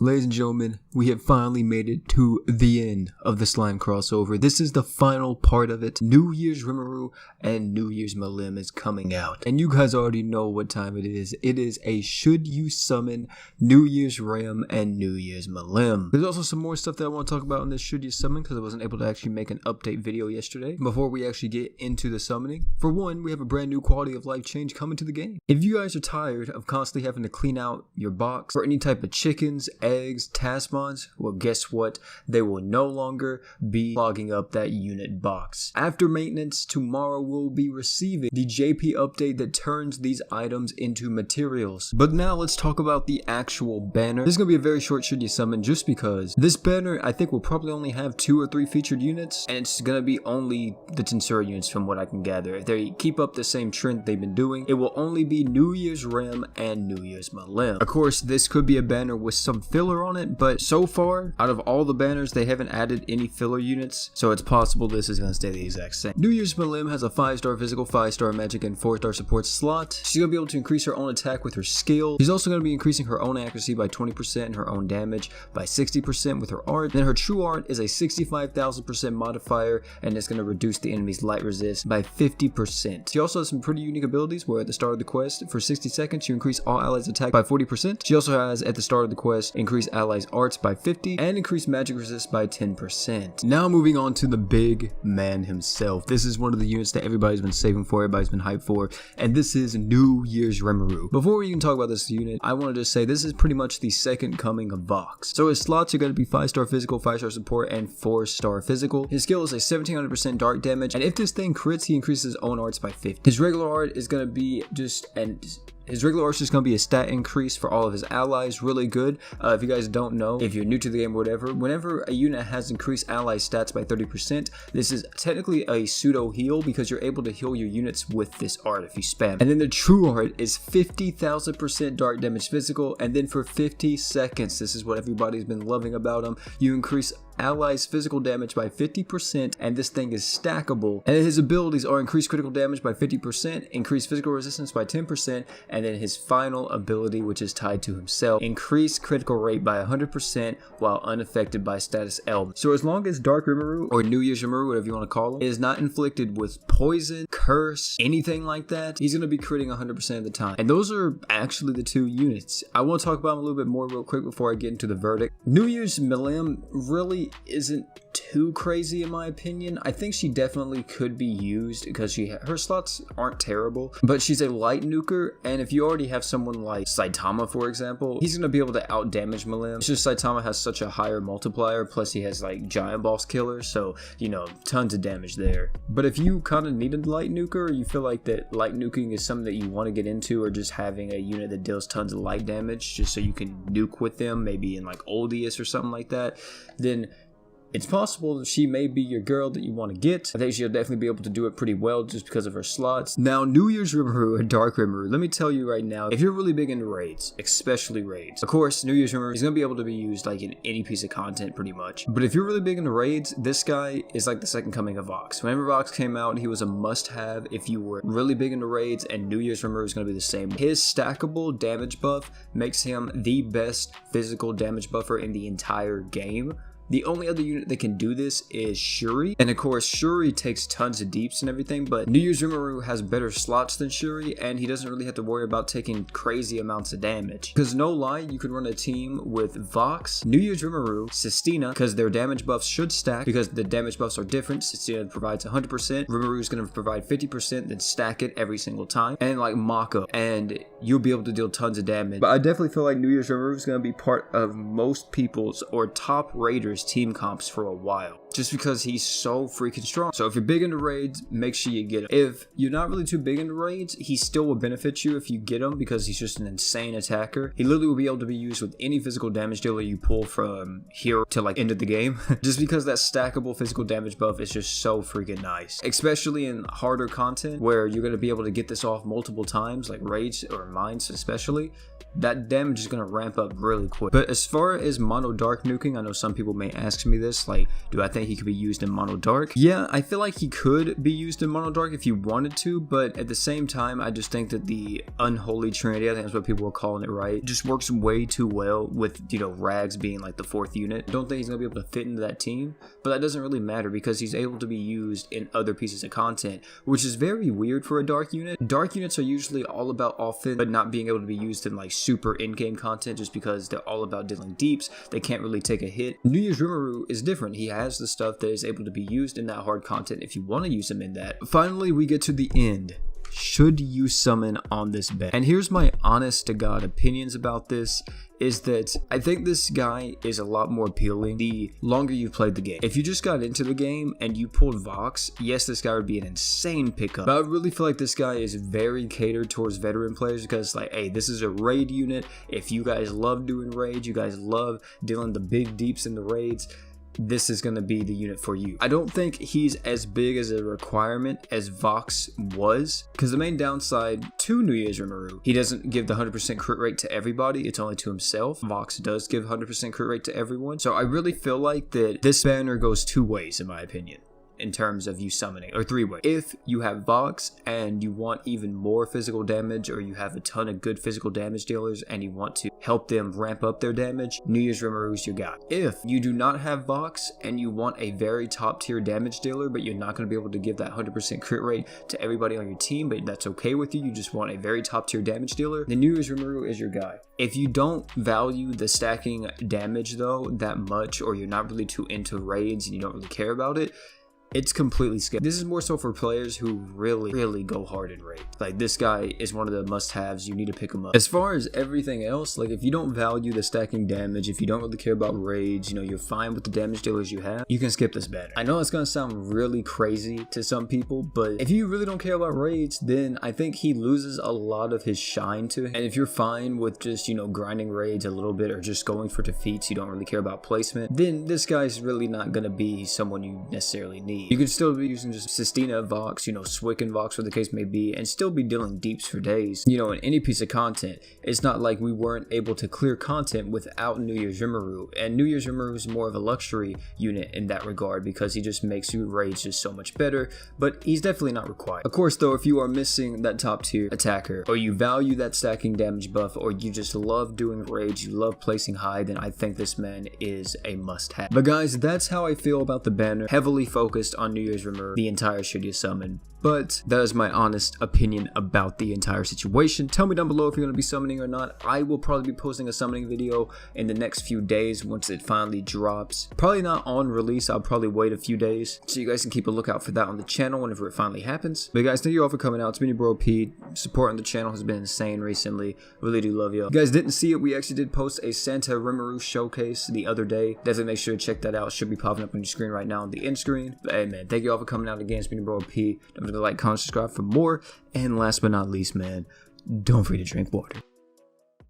Ladies and gentlemen, we have finally made it to the end of the slime crossover. This is the final part of it. New Year's Rimuru and New Year's Malim is coming out. And you guys already know what time it is. It is a should you summon New Year's Ram and New Year's Malim. There's also some more stuff that I want to talk about in this should you summon because I wasn't able to actually make an update video yesterday before we actually get into the summoning. For one, we have a brand new quality of life change coming to the game. If you guys are tired of constantly having to clean out your box for any type of chickens, eggs, task mods, well guess what? They will no longer be clogging up that unit box. After maintenance, tomorrow we'll be receiving the JP update that turns these items into materials. But now let's talk about the actual banner. This is going to be a very short should you summon just because this banner I think will probably only have 2 or 3 featured units and it's going to be only the Tensura units from what I can gather. If they keep up the same trend they've been doing, it will only be New Year's Ram and New Year's Malim. Of course, this could be a banner with some filler on it, but so far, out of all the banners, they haven't added any filler units, so it's possible this is going to stay the exact same. New Year's Malim has a 5-star physical, 5-star magic, and 4-star support slot. She's going to be able to increase her own attack with her skill. She's also going to be increasing her own accuracy by 20% and her own damage by 60% with her art. Then her true art is a 65,000% modifier, and it's going to reduce the enemy's light resist by 50%. She also has some pretty unique abilities where at the start of the quest, for 60 seconds, you increase all allies' attack by 40%. She also has, at the start of the quest, increase allies' arts by 50 and increase magic resist by 10%. Now moving on to the big man himself. This is one of the units that everybody's been saving for, everybody's been hyped for, and this is New Year's Rimuru. Before we even talk about this unit, I wanted to say this is pretty much the second coming of Vox. So his slots are going to be 5-star physical, 5-star support, and 4-star physical. His skill is a 1700% dark damage, and if this thing crits, he increases his own arts by 50. His regular art is going to be His regular art is just going to be a stat increase for all of his allies, really good. If you guys don't know, if you're new to the game or whatever, whenever a unit has increased ally stats by 30%, this is technically a pseudo heal because you're able to heal your units with this art if you spam. And then the true art is 50,000% dark damage physical, and then for 50 seconds, this is what everybody's been loving about him, you increase allies physical damage by 50%, and this thing is stackable. And his abilities are increase critical damage by 50%, increase physical resistance by 10%, and then his final ability, which is tied to himself, increase critical rate by 100% while unaffected by status elements. So as long as Dark Rimuru, or New Year's Rimuru, whatever you want to call him, is not inflicted with poison, curse, anything like that, he's going to be critting 100% of the time. And those are actually the 2 units. I want to talk about him a little bit more real quick before I get into the verdict. New Year's Malim really isn't too crazy in my opinion. I think she definitely could be used because her slots aren't terrible, but she's a light nuker, and if you already have someone like Saitama, for example, he's going to be able to out damage Malim. It's just Saitama has such a higher multiplier, plus he has like giant boss killer, so you know, tons of damage there. But if you kind of need a light nuker, or you feel like that light nuking is something that you want to get into, or just having a unit that deals tons of light damage just so you can nuke with them, maybe in like Oldius or something like that, then it's possible that she may be your girl that you want to get. I think she'll definitely be able to do it pretty well just because of her slots. Now, New Year's Rimuru and Dark Rimuru, let me tell you right now, if you're really big into raids, especially raids, of course, New Year's Rimuru is going to be able to be used like in any piece of content pretty much. But if you're really big into raids, this guy is like the second coming of Vox. Whenever Vox came out, he was a must-have if you were really big into raids, and New Year's Rimuru is going to be the same. His stackable damage buff makes him the best physical damage buffer in the entire game. The only other unit that can do this is Shuri, and of course Shuri takes tons of deeps and everything, but New Year's Rimuru has better slots than Shuri, and he doesn't really have to worry about taking crazy amounts of damage. Because no lie, you could run a team with Vox, New Year's Rimuru, Sistina, because their damage buffs should stack, because the damage buffs are different. Sistina provides 100%, Rimuru is going to provide 50%, then stack it every single time, and like Mako, and you'll be able to deal tons of damage. But I definitely feel like New Year's Rimuru is going to be part of most people's or top raiders team comps for a while, just because he's so freaking strong. So if you're big into raids, make sure you get him. If you're not really too big into raids, he still will benefit you if you get him because he's just an insane attacker. He literally will be able to be used with any physical damage dealer you pull from here to like end of the game just because that stackable physical damage buff is just so freaking nice, especially in harder content where you're going to be able to get this off multiple times like raids or mines especially, that damage is going to ramp up really quick. But as far as mono dark nuking, I know some people may ask me this, like, do I think he could be used in mono dark? Yeah, I feel like he could be used in mono dark if you wanted to, but at the same time, I just think that the unholy trinity, I think that's what people were calling it, right, just works way too well with, you know, Rags being like the 4th unit. I don't think he's going to be able to fit into that team, but that doesn't really matter because he's able to be used in other pieces of content, which is very weird for a dark unit. Dark units are usually all about offense, but not being able to be used in like super in-game content just because they're all about dealing deeps. They can't really take a hit. New Year's Rimuru is different. He has the stuff that is able to be used in that hard content if you want to use him in that. Finally, we get to the end. Should you summon on this banner? And here's my honest to God opinions about this, is that I think this guy is a lot more appealing the longer you've played the game. If you just got into the game and you pulled Vox, yes, this guy would be an insane pickup. But I really feel like this guy is very catered towards veteran players because, like, hey, this is a raid unit. If you guys love doing raids, you guys love dealing the big deeps in the raids, this is going to be the unit for you. I don't think he's as big as a requirement as Vox was, because the main downside to New Year's Rimuru, he doesn't give the 100% crit rate to everybody, it's only to himself. Vox does give 100% crit rate to everyone, so I really feel like that this banner goes 2 ways in my opinion. In terms of you summoning, or 3 ways. If you have Vox and you want even more physical damage, or you have a ton of good physical damage dealers and you want to help them ramp up their damage, New Year's Rimuru is your guy. If you do not have Vox and you want a very top tier damage dealer, but you're not going to be able to give that 100% crit rate to everybody on your team, but that's okay with you, you just want a very top tier damage dealer, then New Year's Rimuru is your guy. If you don't value the stacking damage though that much, or you're not really too into raids and you don't really care about it, it's completely skipped. This is more so for players who really go hard in raid. Like, this guy is one of the must-haves. You need to pick him up. As far as everything else, like, if you don't value the stacking damage, if you don't really care about raids, you know, you're fine with the damage dealers you have, you can skip this banner. I know it's gonna sound really crazy to some people, but if you really don't care about raids, then I think he loses a lot of his shine to him. And if you're fine with just, you know, grinding raids a little bit or just going for defeats, you don't really care about placement, then this guy's really not gonna be someone you necessarily need. You could still be using just Sistina Vox, you know, Swicken Vox, whatever the case may be, and still be dealing deeps for days, you know, in any piece of content. It's not like we weren't able to clear content without New Year's Rimuru, and New Year's Rimuru is more of a luxury unit in that regard because he just makes your raids just so much better, but he's definitely not required. Of course though, if you are missing that top tier attacker, or you value that stacking damage buff, or you just love doing raids, you love placing high, then I think this man is a must-have. But guys, that's how I feel about the banner, heavily focused on New Year's Rimuru the entire should you summon. But that is my honest opinion about the entire situation. Tell me down below if you're going to be summoning or not. I will probably be posting a summoning video in the next few days once it finally drops. Probably not on release. I'll probably wait a few days so you guys can keep a lookout for that on the channel whenever it finally happens. But guys, thank you all for coming out. It's been your bro P. Support on the channel has been insane recently. Really do love y'all. If you guys didn't see it, we actually did post a Santa Rimuru showcase the other day. Definitely make sure to check that out. It should be popping up on your screen right now on the end screen. But hey man, thank you all for coming out again. It's been your bro P. Don't forget to like, comment, subscribe for more. And last but not least, man, don't forget to drink water.